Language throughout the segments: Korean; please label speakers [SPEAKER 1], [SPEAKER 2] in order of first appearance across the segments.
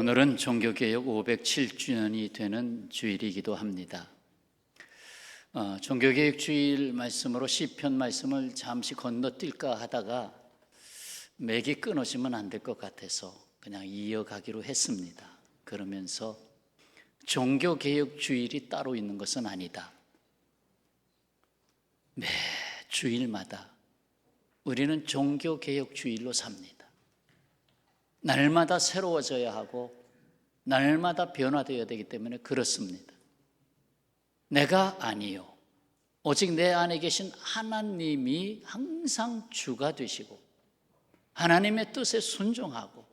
[SPEAKER 1] 오늘은 종교개혁 507주년이 되는 주일이기도 합니다. 종교개혁 주일 말씀으로 시편 말씀을 잠시 건너뛸까 하다가 맥이 끊어지면 안 될 것 같아서 그냥 이어가기로 했습니다. 그러면서 종교개혁 주일이 따로 있는 것은 아니다. 매 주일마다 우리는 종교개혁 주일로 삽니다. 날마다 새로워져야 하고 날마다 변화되어야 되기 때문에 그렇습니다. 내가 아니요, 오직 내 안에 계신 하나님이 항상 주가 되시고 하나님의 뜻에 순종하고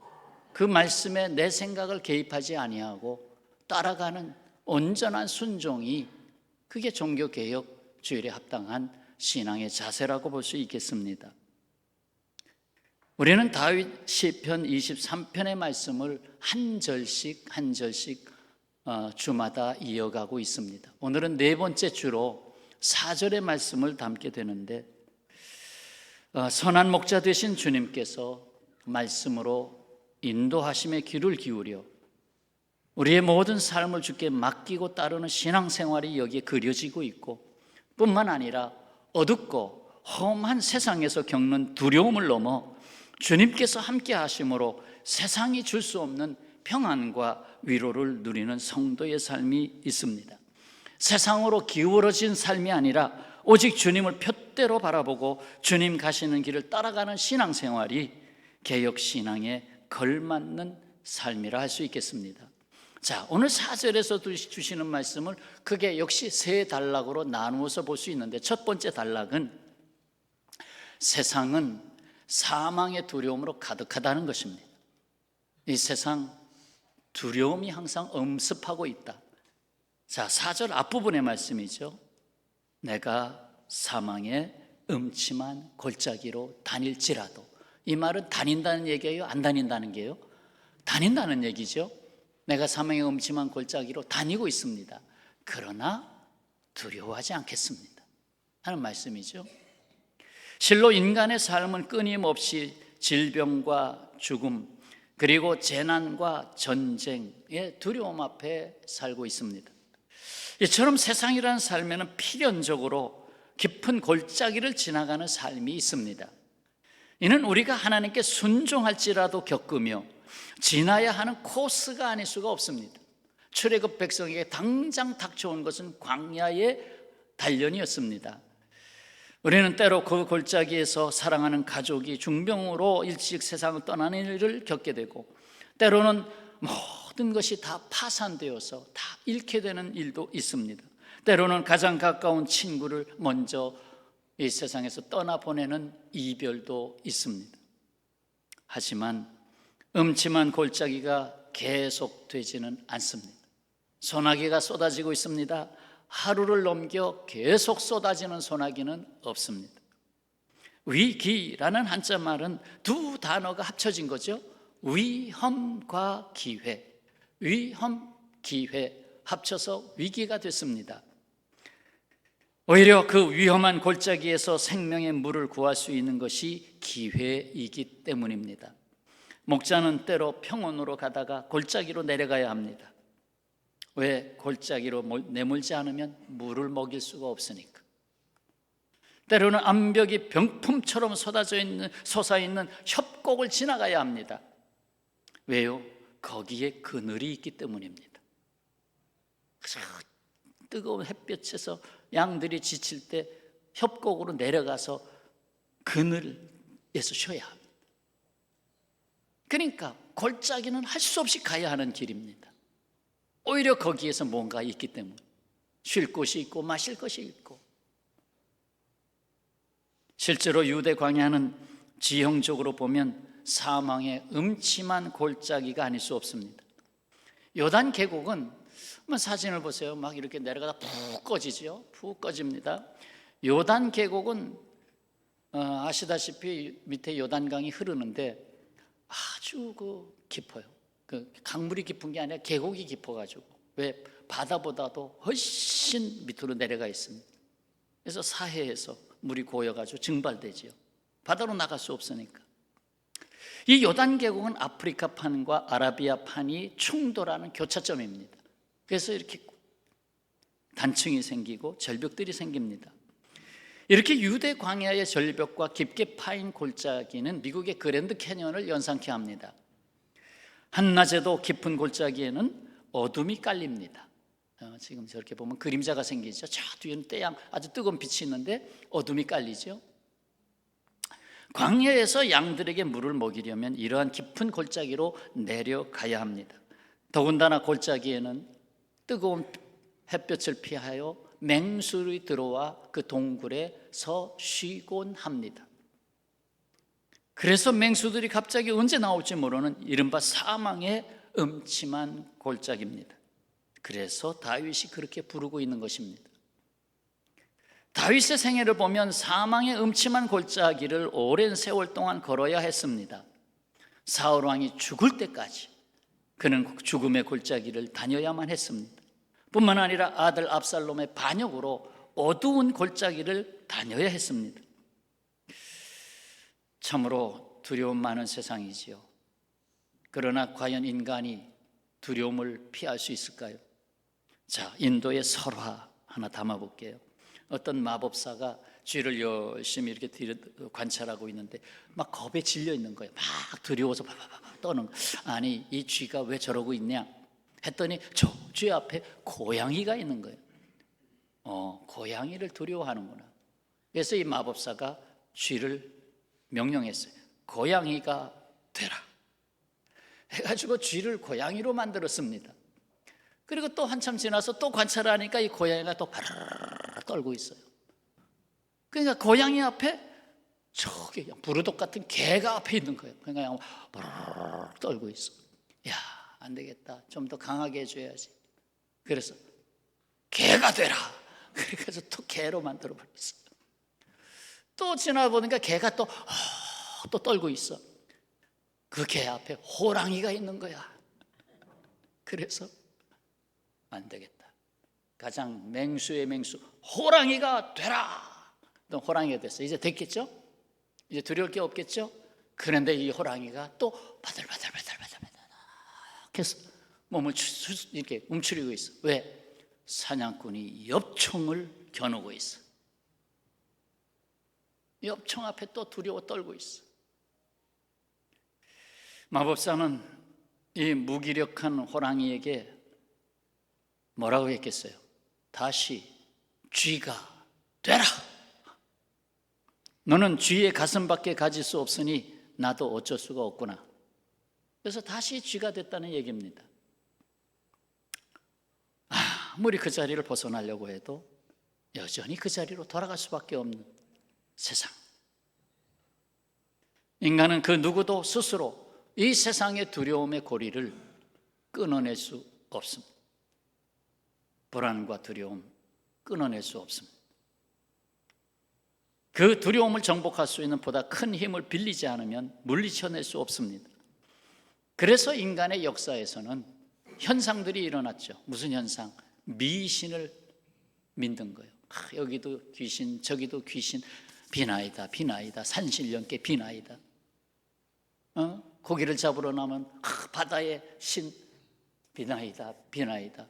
[SPEAKER 1] 그 말씀에 내 생각을 개입하지 아니하고 따라가는 온전한 순종이, 그게 종교개혁 주일에 합당한 신앙의 자세라고 볼 수 있겠습니다. 우리는 다윗 시편 23편의 말씀을 한 절씩 주마다 이어가고 있습니다. 오늘은 네 번째 주로 4절의 말씀을 담게 되는데, 선한 목자 되신 주님께서 말씀으로 인도하심에 귀를 기울여 우리의 모든 삶을 주께 맡기고 따르는 신앙생활이 여기에 그려지고 있고, 뿐만 아니라 어둡고 험한 세상에서 겪는 두려움을 넘어 주님께서 함께 하심으로 세상이 줄 수 없는 평안과 위로를 누리는 성도의 삶이 있습니다. 세상으로 기울어진 삶이 아니라 오직 주님을 푯대로 바라보고 주님 가시는 길을 따라가는 신앙생활이 개혁신앙에 걸맞는 삶이라 할 수 있겠습니다. 자, 오늘 4절에서 주시는 말씀을 크게 역시 세 단락으로 나누어서 볼 수 있는데, 첫 번째 단락은 세상은 사망의 두려움으로 가득하다는 것입니다. 이 세상 두려움이 항상 엄습하고 있다. 자, 4절 앞부분의 말씀이죠. 내가 사망의 음침한 골짜기로 다닐지라도. 이 말은 다닌다는 얘기예요? 안 다닌다는 게요? 다닌다는 얘기죠. 내가 사망의 음침한 골짜기로 다니고 있습니다. 그러나 두려워하지 않겠습니다 하는 말씀이죠. 실로 인간의 삶은 끊임없이 질병과 죽음, 그리고 재난과 전쟁의 두려움 앞에 살고 있습니다. 이처럼 세상이라는 삶에는 필연적으로 깊은 골짜기를 지나가는 삶이 있습니다. 이는 우리가 하나님께 순종할지라도 겪으며 지나야 하는 코스가 아닐 수가 없습니다. 출애굽 백성에게 당장 닥쳐온 것은 광야의 단련이었습니다. 우리는 때로 그 골짜기에서 사랑하는 가족이 중병으로 일찍 세상을 떠나는 일을 겪게 되고, 때로는 모든 것이 다 파산되어서 다 잃게 되는 일도 있습니다. 때로는 가장 가까운 친구를 먼저 이 세상에서 떠나보내는 이별도 있습니다. 하지만 음침한 골짜기가 계속되지는 않습니다. 소나기가 쏟아지고 있습니다. 하루를 넘겨 계속 쏟아지는 소나기는 없습니다. 위기라는 한자 말은 두 단어가 합쳐진 거죠. 위험과 기회, 위험, 기회 합쳐서 위기가 됐습니다. 오히려 그 위험한 골짜기에서 생명의 물을 구할 수 있는 것이 기회이기 때문입니다. 목자는 때로 평원으로 가다가 골짜기로 내려가야 합니다. 왜? 골짜기로 내몰지 않으면 물을 먹일 수가 없으니까. 때로는 암벽이 병풍처럼 솟아있는 협곡을 지나가야 합니다. 왜요? 거기에 그늘이 있기 때문입니다. 뜨거운 햇볕에서 양들이 지칠 때 협곡으로 내려가서 그늘에서 쉬어야 합니다. 그러니까 골짜기는 할 수 없이 가야 하는 길입니다. 오히려 거기에서 뭔가 있기 때문에 쉴 곳이 있고 마실 것이 있고. 실제로 유대 광야는 지형적으로 보면 사망의 음침한 골짜기가 아닐 수 없습니다. 요단 계곡은 사진을 보세요. 막 이렇게 내려가다 푹 꺼지죠. 푹 꺼집니다. 요단 계곡은 아시다시피 밑에 요단강이 흐르는데 아주 깊어요. 그 강물이 깊은 게 아니라 계곡이 깊어가지고, 왜? 바다보다도 훨씬 밑으로 내려가 있습니다. 그래서 사해에서 물이 고여가지고 증발되지요. 바다로 나갈 수 없으니까. 이 요단 계곡은 아프리카판과 아라비아판이 충돌하는 교차점입니다. 그래서 이렇게 단층이 생기고 절벽들이 생깁니다. 이렇게 유대 광야의 절벽과 깊게 파인 골짜기는 미국의 그랜드 캐니언을 연상케 합니다. 한낮에도 깊은 골짜기에는 어둠이 깔립니다. 지금 저렇게 보면 그림자가 생기죠. 저 뒤에는 태양 아주 뜨거운 빛이 있는데 어둠이 깔리죠. 광야에서 양들에게 물을 먹이려면 이러한 깊은 골짜기로 내려가야 합니다. 더군다나 골짜기에는 뜨거운 햇볕을 피하여 맹수들이 들어와 그 동굴에서 쉬곤 합니다. 그래서 맹수들이 갑자기 언제 나올지 모르는 이른바 사망의 음침한 골짜기입니다. 그래서 다윗이 그렇게 부르고 있는 것입니다. 다윗의 생애를 보면 사망의 음침한 골짜기를 오랜 세월 동안 걸어야 했습니다. 사울 왕이 죽을 때까지 그는 죽음의 골짜기를 다녀야만 했습니다. 뿐만 아니라 아들 압살롬의 반역으로 어두운 골짜기를 다녀야 했습니다. 참으로 두려움 많은 세상이지요. 그러나 과연 인간이 두려움을 피할 수 있을까요? 자, 인도의 설화 하나 담아볼게요. 어떤 마법사가 쥐를 열심히 이렇게 관찰하고 있는데 막 겁에 질려 있는 거예요. 막 두려워서 바바바바 떠는 거예요. 아니, 이 쥐가 왜 저러고 있냐 했더니 저 쥐 앞에 고양이가 있는 거예요. 고양이를 두려워하는구나. 그래서 이 마법사가 쥐를 명령했어요. 고양이가 되라 해가지고 쥐를 고양이로 만들었습니다. 그리고 또 한참 지나서 또 관찰하니까 이 고양이가 또 바르르 떨고 있어요. 그러니까 고양이 앞에 저기 부르독 같은 개가 앞에 있는 거예요. 그러니까 바르르 떨고 있어. 야, 안 되겠다. 좀 더 강하게 해줘야지. 그래서 개가 되라. 그래서 또 개로 만들어 버렸어요. 또 지나 보니까 개가 또 떨고 있어. 그 개 앞에 호랑이가 있는 거야. 그래서 안 되겠다. 가장 맹수의 맹수 호랑이가 되라. 또 호랑이가 됐어. 이제 됐겠죠? 이제 두려울 게 없겠죠? 그런데 이 호랑이가 또 바들바들바들바들 계속 몸을 이렇게 움츠리고 있어. 왜? 사냥꾼이 엽총을 겨누고 있어. 엽총 앞에 또 두려워 떨고 있어. 마법사는 이 무기력한 호랑이에게 뭐라고 했겠어요? 다시 쥐가 되라. 너는 쥐의 가슴밖에 가질 수 없으니 나도 어쩔 수가 없구나. 그래서 다시 쥐가 됐다는 얘기입니다. 아무리 그 자리를 벗어나려고 해도 여전히 그 자리로 돌아갈 수밖에 없는 세상. 인간은 그 누구도 스스로 이 세상의 두려움의 고리를 끊어낼 수 없습니다. 불안과 두려움 끊어낼 수 없습니다. 그 두려움을 정복할 수 있는 보다 큰 힘을 빌리지 않으면 물리쳐낼 수 없습니다. 그래서 인간의 역사에서는 현상들이 일어났죠. 무슨 현상? 미신을 믿는 거예요. 여기도 귀신, 저기도 귀신, 비나이다, 비나이다, 산신령께 비나이다. 고기를 잡으러 나면 바다의 신, 비나이다, 비나이다.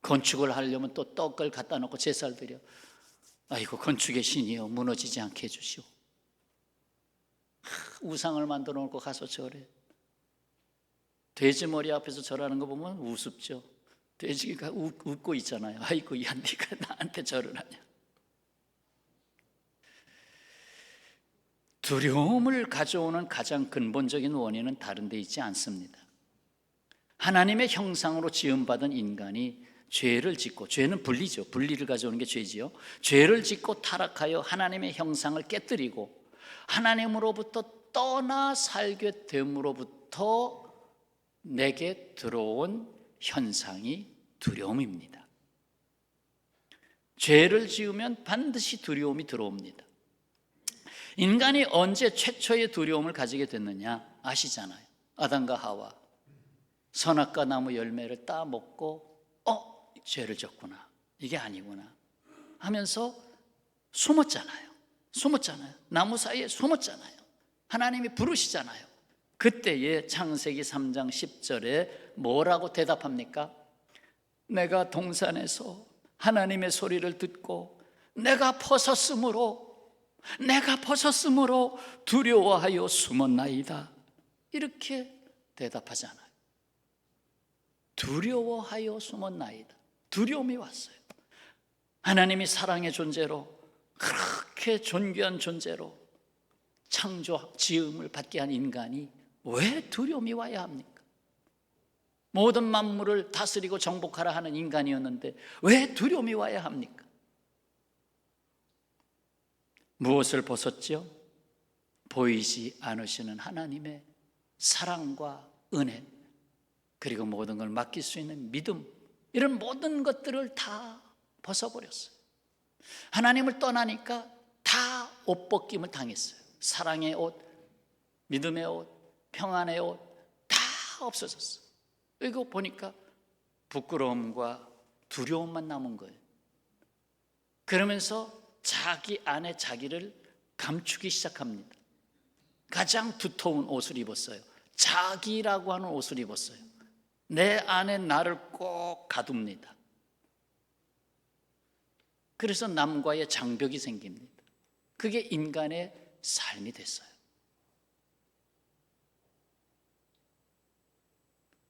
[SPEAKER 1] 건축을 하려면 또 떡을 갖다 놓고 제사를 드려. 아이고, 건축의 신이여, 무너지지 않게 해주시오. 우상을 만들어 놓고 가서 절해. 돼지 머리 앞에서 절하는 거 보면 우습죠. 돼지가 웃고 있잖아요. 아이고, 야, 네가 나한테 절을 하냐. 두려움을 가져오는 가장 근본적인 원인은 다른 데 있지 않습니다. 하나님의 형상으로 지음받은 인간이 죄를 짓고, 죄는 분리죠. 분리를 가져오는 게 죄지요. 죄를 짓고 타락하여 하나님의 형상을 깨뜨리고 하나님으로부터 떠나 살게 됨으로부터 내게 들어온 현상이 두려움입니다. 죄를 지으면 반드시 두려움이 들어옵니다. 인간이 언제 최초의 두려움을 가지게 됐느냐 아시잖아요. 아담과 하와 선악과 나무 열매를 따먹고 죄를 졌구나, 이게 아니구나 하면서 숨었잖아요. 숨었잖아요. 나무 사이에 숨었잖아요. 하나님이 부르시잖아요. 그때에 창세기 3장 10절에 뭐라고 대답합니까? 내가 동산에서 하나님의 소리를 듣고 내가 벗었으므로 두려워하여 숨었나이다. 이렇게 대답하잖아요. 두려워하여 숨었나이다. 두려움이 왔어요. 하나님이 사랑의 존재로, 그렇게 존귀한 존재로 창조 지음을 받게 한 인간이 왜 두려움이 와야 합니까? 모든 만물을 다스리고 정복하라 하는 인간이었는데 왜 두려움이 와야 합니까? 무엇을 벗었죠? 보이지 않으시는 하나님의 사랑과 은혜, 그리고 모든 걸 맡길 수 있는 믿음, 이런 모든 것들을 다 벗어버렸어요. 하나님을 떠나니까 다 옷 벗김을 당했어요. 사랑의 옷, 믿음의 옷, 평안의 옷 다 없어졌어요. 이거 보니까 부끄러움과 두려움만 남은 거예요. 그러면서 자기 안에 자기를 감추기 시작합니다. 가장 두터운 옷을 입었어요. 자기라고 하는 옷을 입었어요. 내 안에 나를 꼭 가둡니다. 그래서 남과의 장벽이 생깁니다. 그게 인간의 삶이 됐어요.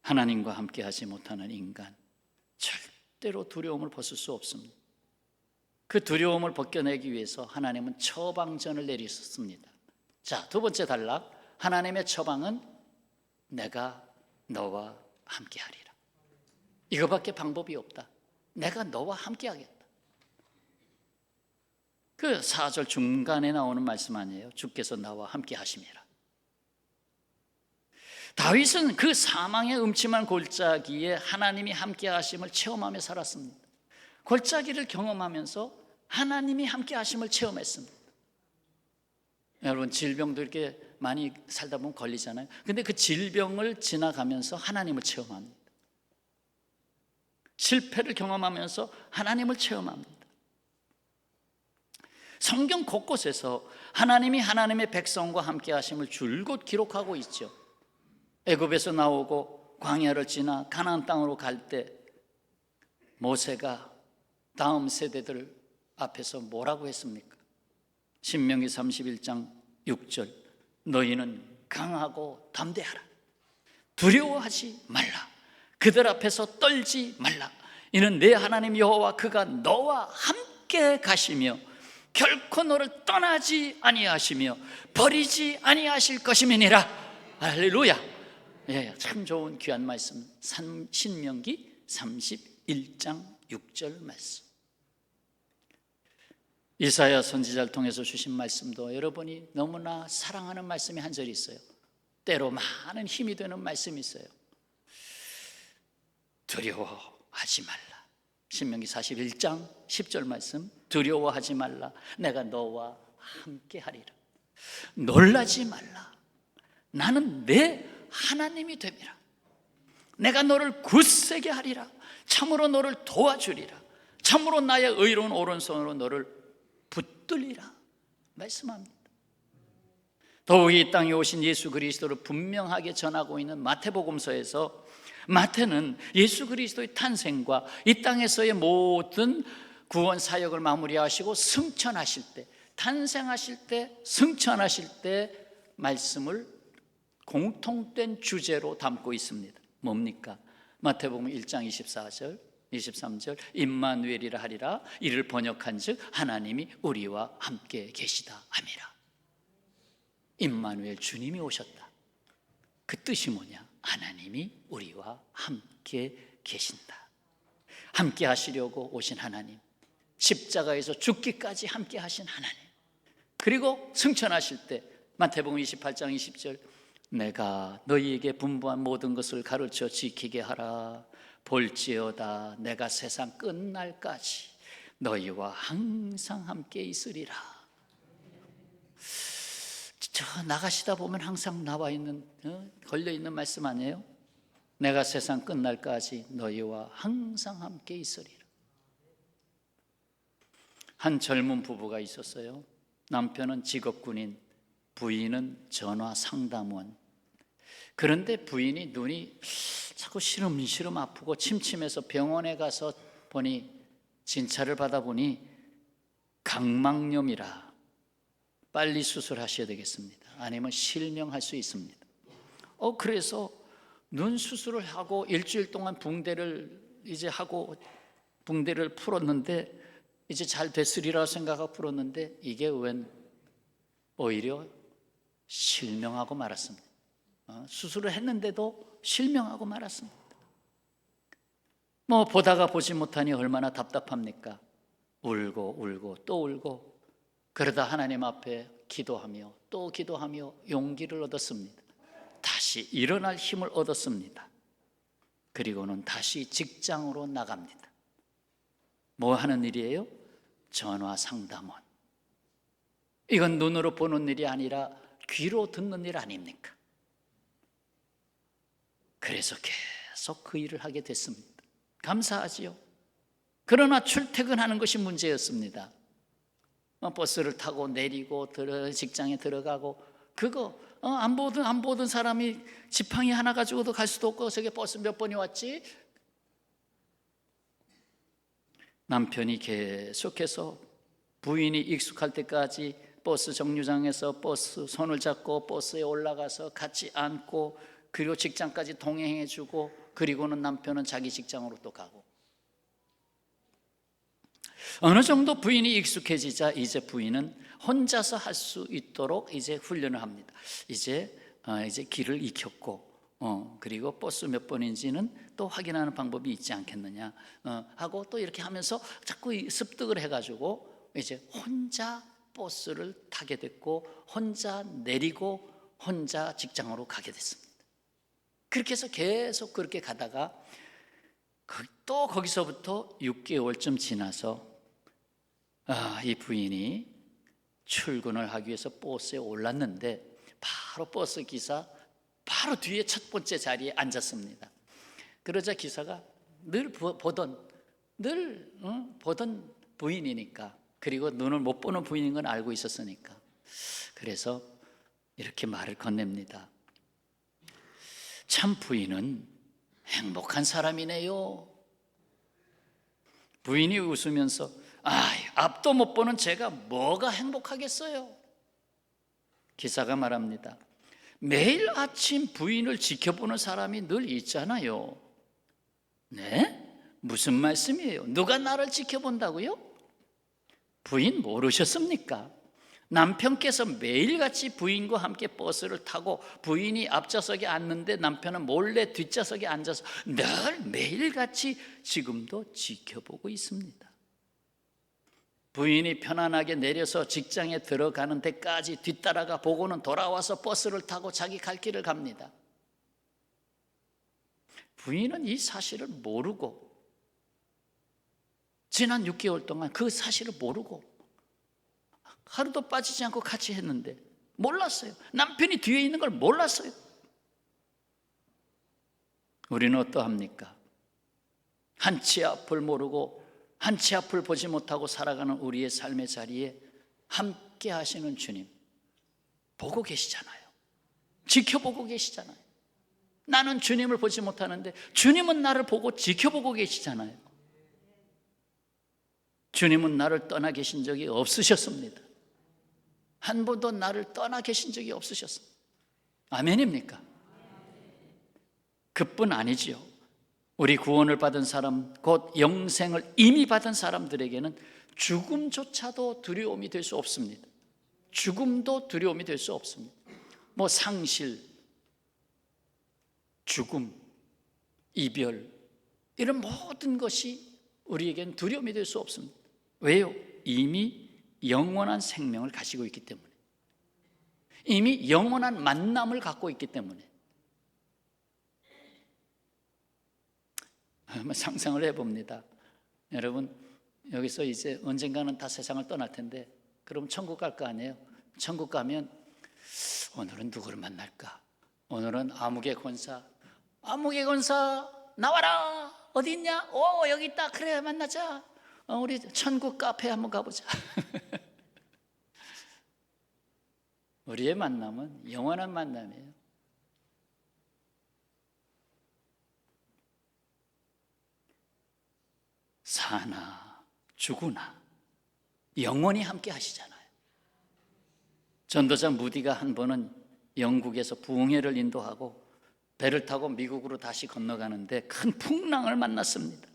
[SPEAKER 1] 하나님과 함께 하지 못하는 인간, 절대로 두려움을 벗을 수 없습니다. 그 두려움을 벗겨내기 위해서 하나님은 처방전을 내리셨습니다. 자, 두 번째 단락, 하나님의 처방은 내가 너와 함께 하리라. 이거밖에 방법이 없다. 내가 너와 함께 하겠다. 그 4절 중간에 나오는 말씀 아니에요? 주께서 나와 함께 하심이라. 다윗은 그 사망의 음침한 골짜기에 하나님이 함께 하심을 체험하며 살았습니다. 골짜기를 경험하면서 하나님이 함께 하심을 체험했습니다. 여러분, 질병도 이렇게 많이 살다 보면 걸리잖아요. 근데 그 질병을 지나가면서 하나님을 체험합니다. 실패를 경험하면서 하나님을 체험합니다. 성경 곳곳에서 하나님이 하나님의 백성과 함께 하심을 줄곧 기록하고 있죠. 애굽에서 나오고 광야를 지나 가나안 땅으로 갈 때 모세가 다음 세대들 앞에서 뭐라고 했습니까? 신명기 31장 6절, 너희는 강하고 담대하라. 두려워하지 말라. 그들 앞에서 떨지 말라. 이는 내 하나님 여호와 그가 너와 함께 가시며 결코 너를 떠나지 아니하시며 버리지 아니하실 것임이니라. 할렐루야. 예, 참 좋은 귀한 말씀, 신명기 31장 6절 말씀. 이사야 선지자를 통해서 주신 말씀도 여러분이 너무나 사랑하는 말씀이 한 절 있어요. 때로 많은 힘이 되는 말씀이 있어요. 두려워하지 말라. 신명기 41장 10절 말씀, 두려워하지 말라. 내가 너와 함께 하리라. 놀라지 말라. 나는 내 하나님이 됨이라. 내가 너를 굳세게 하리라. 참으로 너를 도와주리라. 참으로 나의 의로운 오른손으로 너를 붙들리라 말씀합니다. 더욱이 이 땅에 오신 예수 그리스도를 분명하게 전하고 있는 마태복음서에서 마태는 예수 그리스도의 탄생과 이 땅에서의 모든 구원 사역을 마무리하시고 승천하실 때, 탄생하실 때, 승천하실 때 말씀을 공통된 주제로 담고 있습니다. 뭡니까? 마태복음 1장 24절, 23절, 임마누엘이라 하리라. 이를 번역한즉 하나님이 우리와 함께 계시다 함이라. 임마누엘, 주님이 오셨다. 그 뜻이 뭐냐? 하나님이 우리와 함께 계신다. 함께 하시려고 오신 하나님, 십자가에서 죽기까지 함께 하신 하나님, 그리고 승천하실 때 마태복음 28장 20절, 내가 너희에게 분부한 모든 것을 가르쳐 지키게 하라. 볼지어다 내가 세상 끝날까지 너희와 항상 함께 있으리라. 저 나가시다 보면 항상 나와 있는, 걸려 있는 말씀 아니에요? 내가 세상 끝날까지 너희와 항상 함께 있으리라. 한 젊은 부부가 있었어요. 남편은 직업군인, 부인은 전화 상담원. 그런데 부인이 눈이 자꾸 시름시름 아프고 침침해서 병원에 가서 보니, 진찰을 받아보니 각막염이라 빨리 수술하셔야 되겠습니다. 아니면 실명할 수 있습니다. 그래서 눈 수술을 하고 일주일 동안 붕대를 이제 하고 붕대를 풀었는데, 이제 잘 됐으리라 생각하고 풀었는데, 이게 웬 오히려 실명하고 말았습니다. 수술을 했는데도 실명하고 말았습니다. 보다가 보지 못하니 얼마나 답답합니까? 울고 울고 또 울고, 그러다 하나님 앞에 기도하며 또 기도하며 용기를 얻었습니다. 다시 일어날 힘을 얻었습니다. 그리고는 다시 직장으로 나갑니다. 뭐 하는 일이에요? 전화 상담원. 이건 눈으로 보는 일이 아니라 귀로 듣는 일 아닙니까? 그래서 계속 그 일을 하게 됐습니다. 감사하지요. 그러나 출퇴근하는 것이 문제였습니다. 버스를 타고 내리고 직장에 들어가고, 그거 안 보던 사람이 지팡이 하나 가지고도 갈 수도 없고, 저게 버스 몇 번이 왔지? 남편이 계속해서 부인이 익숙할 때까지 버스 정류장에서 버스 손을 잡고 버스에 올라가서 같이 앉고, 그리고 직장까지 동행해주고, 그리고는 남편은 자기 직장으로 또 가고. 어느 정도 부인이 익숙해지자 이제 부인은 혼자서 할 수 있도록 이제 훈련을 합니다. 이제 길을 익혔고, 그리고 버스 몇 번인지는 또 확인하는 방법이 있지 않겠느냐 하고, 또 이렇게 하면서 자꾸 습득을 해가지고 이제 혼자 버스를 타게 됐고, 혼자 내리고 혼자 직장으로 가게 됐습니다. 그렇게 해서 계속 그렇게 가다가 또 거기서부터 6개월쯤 지나서 이 부인이 출근을 하기 위해서 버스에 올랐는데, 바로 버스 기사 바로 뒤에 첫 번째 자리에 앉았습니다. 그러자 기사가 늘 보던 부인이니까, 그리고 눈을 못 보는 부인인 건 알고 있었으니까, 그래서 이렇게 말을 건넵니다. 참 부인은 행복한 사람이네요. 부인이 웃으면서, 앞도 못 보는 제가 뭐가 행복하겠어요? 기사가 말합니다. 매일 아침 부인을 지켜보는 사람이 늘 있잖아요. 네? 무슨 말씀이에요? 누가 나를 지켜본다고요? 부인 모르셨습니까? 남편께서 매일같이 부인과 함께 버스를 타고 부인이 앞좌석에 앉는데 남편은 몰래 뒷좌석에 앉아서 늘 매일같이 지금도 지켜보고 있습니다. 부인이 편안하게 내려서 직장에 들어가는 데까지 뒤따라가 보고는 돌아와서 버스를 타고 자기 갈 길을 갑니다. 부인은 이 사실을 모르고, 지난 6개월 동안 그 사실을 모르고 하루도 빠지지 않고 같이 했는데 몰랐어요. 남편이 뒤에 있는 걸 몰랐어요. 우리는 어떠합니까? 한치 앞을 모르고 한치 앞을 보지 못하고 살아가는 우리의 삶의 자리에 함께 하시는 주님 보고 계시잖아요. 지켜보고 계시잖아요. 나는 주님을 보지 못하는데 주님은 나를 보고 지켜보고 계시잖아요. 주님은 나를 떠나 계신 적이 없으셨습니다. 한 번도 나를 떠나 계신 적이 없으셨습니다. 아멘입니까? 그뿐 아니지요. 우리 구원을 받은 사람, 곧 영생을 이미 받은 사람들에게는 죽음조차도 두려움이 될 수 없습니다. 죽음도 두려움이 될 수 없습니다. 상실, 죽음, 이별, 이런 모든 것이 우리에겐 두려움이 될 수 없습니다. 왜요? 이미 영원한 생명을 가지고 있기 때문에, 이미 영원한 만남을 갖고 있기 때문에. 한번 상상을 해봅니다. 여러분, 여기서 이제 언젠가는 다 세상을 떠날 텐데, 그럼 천국 갈 거 아니에요? 천국 가면 오늘은 누구를 만날까? 오늘은 아무개 권사 나와라. 어디 있냐? 여기 있다. 그래, 만나자. 우리 천국 카페 한번 가보자. 우리의 만남은 영원한 만남이에요. 사나 죽으나 영원히 함께 하시잖아요. 전도자 무디가 한 번은 영국에서 부흥회를 인도하고 배를 타고 미국으로 다시 건너가는데 큰 풍랑을 만났습니다.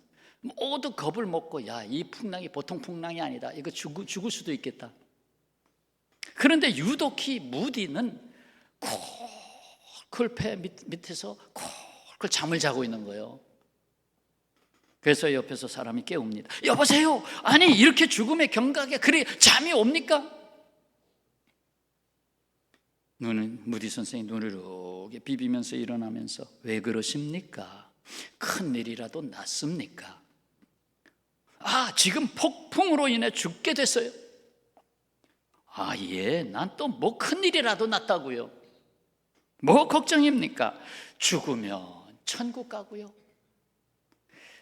[SPEAKER 1] 모두 겁을 먹고, 야, 이 풍랑이 보통 풍랑이 아니다, 이거 죽을 수도 있겠다. 그런데 유독히 무디는 콜 배 밑에서 콜 잠을 자고 있는 거예요. 그래서 옆에서 사람이 깨웁니다. 여보세요, 아니 이렇게 죽음의 경각에 그래 잠이 옵니까? 무디 선생이 눈을 이렇게 비비면서 일어나면서, 왜 그러십니까? 큰일이라도 났습니까? 아, 지금 폭풍으로 인해 죽게 됐어요. 아, 예, 난 또 뭐 큰일이라도 났다고요. 뭐 걱정입니까? 죽으면 천국 가고요,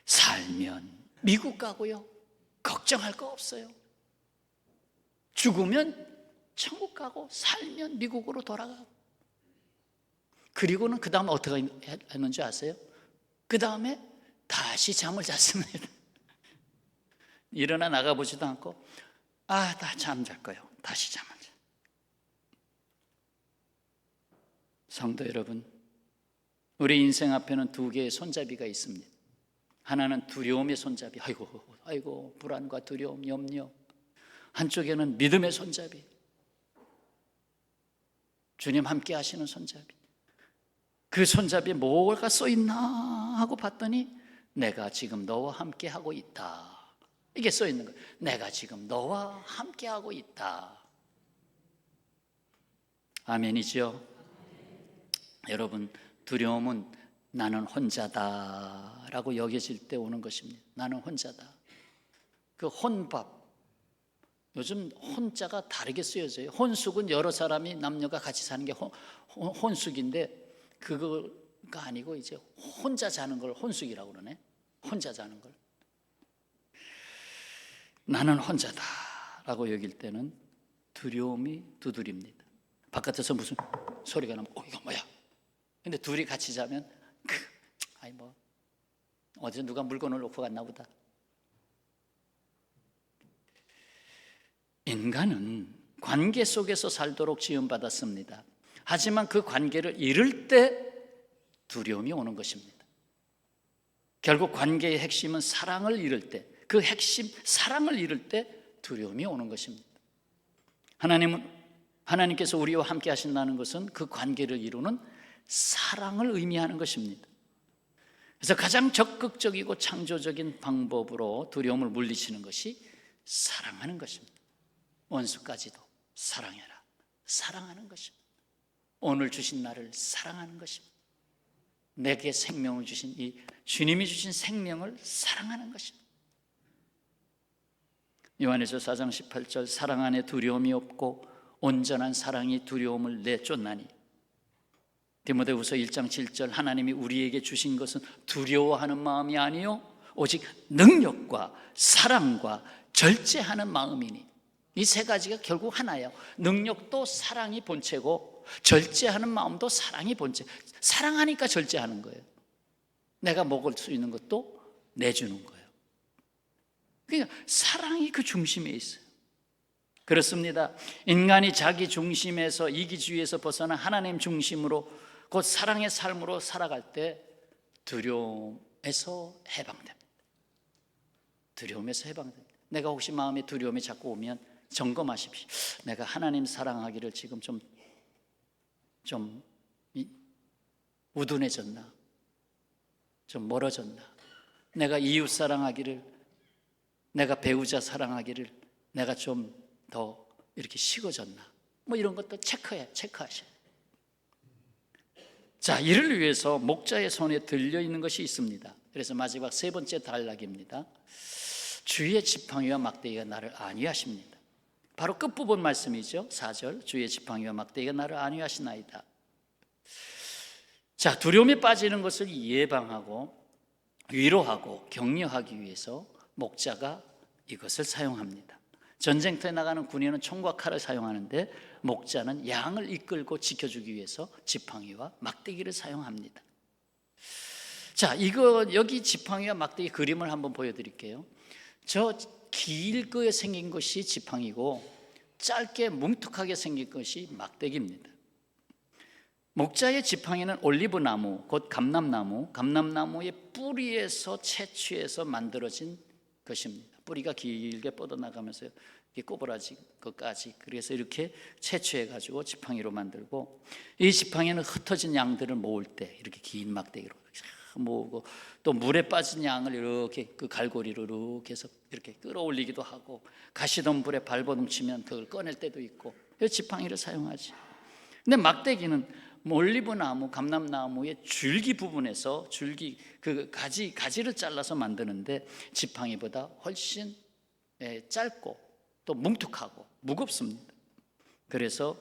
[SPEAKER 1] 살면 미국 가고요, 걱정할 거 없어요. 죽으면 천국 가고 살면 미국으로 돌아가고. 그리고는 그 다음에 어떻게 했는지 아세요? 그 다음에 다시 잠을 잤습니다. 일어나 나가보지도 않고, 아, 나 잠잘 거예요. 다시 잠을 자. 성도 여러분, 우리 인생 앞에는 두 개의 손잡이가 있습니다. 하나는 두려움의 손잡이, 아이고 불안과 두려움, 염려. 한쪽에는 믿음의 손잡이, 주님 함께 하시는 손잡이. 그 손잡이에 뭐가 써있나 하고 봤더니, 내가 지금 너와 함께 하고 있다, 이게 써있는 거예요. 내가 지금 너와 함께 하고 있다. 아멘이죠? 여러분, 두려움은 나는 혼자다 라고 여겨질 때 오는 것입니다. 나는 혼자다. 그 혼밥, 요즘 혼자가 다르게 쓰여져요. 혼숙은 여러 사람이, 남녀가 같이 사는 게 혼숙인데, 그거가 아니고 이제 혼자 자는 걸 혼숙이라고 그러네. 혼자 자는 걸. 나는 혼자다 라고 여길 때는 두려움이 두드립니다. 바깥에서 무슨 소리가 나면, 이거 뭐야? 근데 둘이 같이 자면, 아이 뭐 어제 누가 물건을 놓고 갔나 보다. 인간은 관계 속에서 살도록 지음받았습니다. 하지만 그 관계를 잃을 때 두려움이 오는 것입니다. 결국 관계의 핵심은 사랑을 잃을 때, 그 핵심 사랑을 잃을 때 두려움이 오는 것입니다. 하나님께서 우리와 함께 하신다는 것은 그 관계를 이루는 사랑을 의미하는 것입니다. 그래서 가장 적극적이고 창조적인 방법으로 두려움을 물리치는 것이 사랑하는 것입니다. 원수까지도 사랑해라, 사랑하는 것입니다. 오늘 주신 나를 사랑하는 것입니다. 내게 생명을 주신 이 주님이 주신 생명을 사랑하는 것입니다. 요한에서 4장 18절, 사랑 안에 두려움이 없고 온전한 사랑이 두려움을 내쫓나니. 디모데후서 1장 7절, 하나님이 우리에게 주신 것은 두려워하는 마음이 아니요 오직 능력과 사랑과 절제하는 마음이니. 이 세 가지가 결국 하나예요. 능력도 사랑이 본체고, 절제하는 마음도 사랑이 본체. 사랑하니까 절제하는 거예요. 내가 먹을 수 있는 것도 내주는 거예요. 그러니까 사랑이 그 중심에 있어요. 그렇습니다. 인간이 자기 중심에서, 이기주의에서 벗어나 하나님 중심으로, 곧 사랑의 삶으로 살아갈 때 두려움에서 해방됩니다. 두려움에서 해방됩니다. 내가 혹시 마음에 두려움이 자꾸 오면 점검하십시오. 내가 하나님 사랑하기를 지금 좀 우둔해졌나? 좀 멀어졌나? 내가 이웃 사랑하기를, 내가 배우자 사랑하기를 내가 좀 더 이렇게 식어졌나? 뭐 이런 것도 체크하셔야. 자, 이를 위해서 목자의 손에 들려 있는 것이 있습니다. 그래서 마지막 세 번째 단락입니다. 주의 지팡이와 막대기가 나를 안위하십니다. 바로 끝부분 말씀이죠. 4절, 주의 지팡이와 막대기가 나를 안위하시나이다. 자, 두려움에 빠지는 것을 예방하고 위로하고 격려하기 위해서 목자가 이것을 사용합니다. 전쟁터에 나가는 군인은 총과 칼을 사용하는데 목자는 양을 이끌고 지켜주기 위해서 지팡이와 막대기를 사용합니다. 자, 이거 여기 지팡이와 막대기 그림을 한번 보여드릴게요. 저 길게 생긴 것이 지팡이고 짧게 뭉툭하게 생긴 것이 막대기입니다. 목자의 지팡이는 올리브나무, 곧 감람나무의 뿌리에서 채취해서 만들어진 것입니다. 뿌리가 길게 뻗어나가면서 이렇게 꼬부라진 것까지, 그래서 이렇게 채취해 가지고 지팡이로 만들고, 이 지팡이는 흩어진 양들을 모을 때 이렇게 긴 막대기로 모으고, 또 물에 빠진 양을 이렇게 그 갈고리로 이렇게 해서 이렇게 끌어올리기도 하고, 가시덤불에 발버둥 치면 그걸 꺼낼 때도 있고, 이 지팡이를 사용하지. 근데 막대기는 올리브나무, 감람나무의 줄기 부분에서 줄기 그 가지를 잘라서 만드는데 지팡이보다 훨씬 짧고 또 뭉툭하고 무겁습니다. 그래서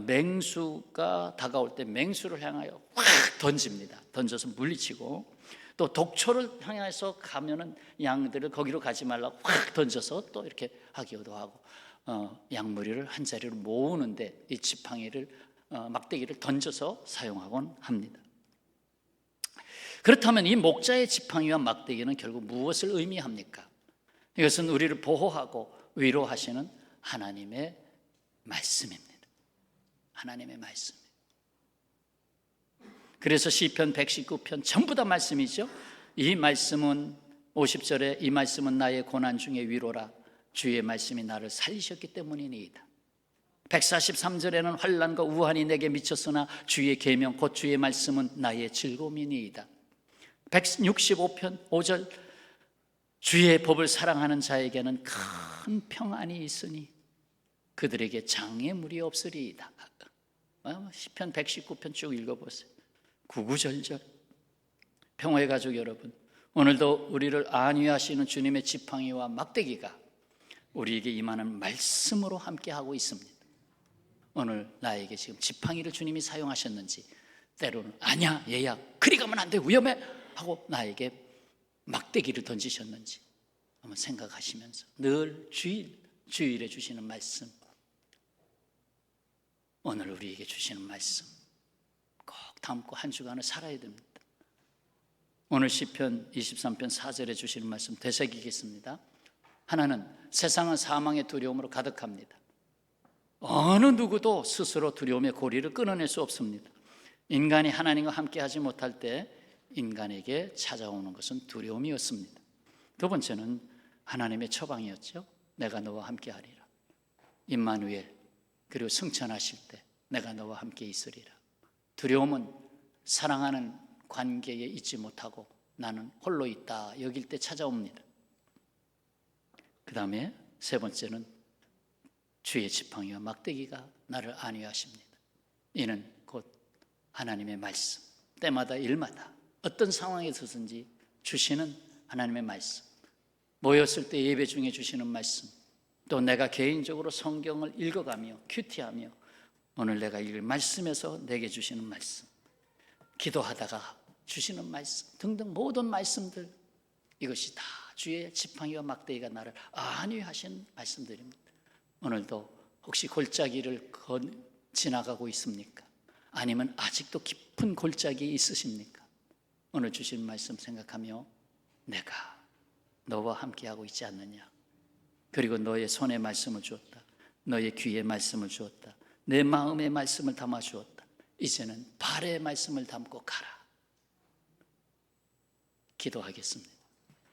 [SPEAKER 1] 맹수가 다가올 때 맹수를 향하여 확 던집니다. 던져서 물리치고, 또 독초를 향해서 가면은 양들을 거기로 가지 말라고 확 던져서 또 이렇게 하기도 하고, 양무리를 한 자리로 모으는데 이 지팡이를 막대기를 던져서 사용하곤 합니다. 그렇다면 이 목자의 지팡이와 막대기는 결국 무엇을 의미합니까? 이것은 우리를 보호하고 위로하시는 하나님의 말씀입니다. 하나님의 말씀. 그래서 시편 119편 전부 다 말씀이죠. 이 말씀은 50절에 이 말씀은 나의 고난 중에 위로라, 주의 말씀이 나를 살리셨기 때문이니이다. 143절에는 환난과 우환이 내게 미쳤으나 주의 계명 곧 주의 말씀은 나의 즐거움이니이다. 165편 5절, 주의 법을 사랑하는 자에게는 큰 평안이 있으니 그들에게 장애물이 없으리이다. 시편 119편 쭉 읽어보세요. 구구절절. 평화의 가족 여러분, 오늘도 우리를 안위하시는 주님의 지팡이와 막대기가 우리에게 임하는 말씀으로 함께하고 있습니다. 오늘 나에게 지금 지팡이를 주님이 사용하셨는지, 때로는 아니야 얘야 그리 가면 안 돼 위험해 하고 나에게 막대기를 던지셨는지 한번 생각하시면서 늘 주일에 주시는 말씀, 오늘 우리에게 주시는 말씀 꼭 담고 한 주간을 살아야 됩니다. 오늘 시편 23편 4절에 주시는 말씀 되새기겠습니다. 하나는 세상은 사망의 두려움으로 가득합니다. 어느 누구도 스스로 두려움의 고리를 끊어낼 수 없습니다. 인간이 하나님과 함께하지 못할 때 인간에게 찾아오는 것은 두려움이었습니다. 두 번째는 하나님의 처방이었죠. 내가 너와 함께하리라. 임마누엘, 그리고 승천하실 때 내가 너와 함께 있으리라. 두려움은 사랑하는 관계에 있지 못하고 나는 홀로 있다 여길 때 찾아옵니다. 그 다음에 세 번째는 주의 지팡이와 막대기가 나를 안위하십니다. 이는 곧 하나님의 말씀, 때마다 일마다 어떤 상황에 서든지 주시는 하나님의 말씀, 모였을 때 예배 중에 주시는 말씀, 또 내가 개인적으로 성경을 읽어가며 큐티하며 오늘 내가 읽을 말씀에서 내게 주시는 말씀, 기도하다가 주시는 말씀 등등 모든 말씀들, 이것이 다 주의 지팡이와 막대기가 나를 안위하신 말씀들입니다. 오늘도 혹시 골짜기를 지나가고 있습니까? 아니면 아직도 깊은 골짜기 있으십니까? 오늘 주신 말씀 생각하며 내가 너와 함께하고 있지 않느냐, 그리고 너의 손에 말씀을 주었다, 너의 귀에 말씀을 주었다, 내 마음에 말씀을 담아 주었다, 이제는 발에 말씀을 담고 가라. 기도하겠습니다.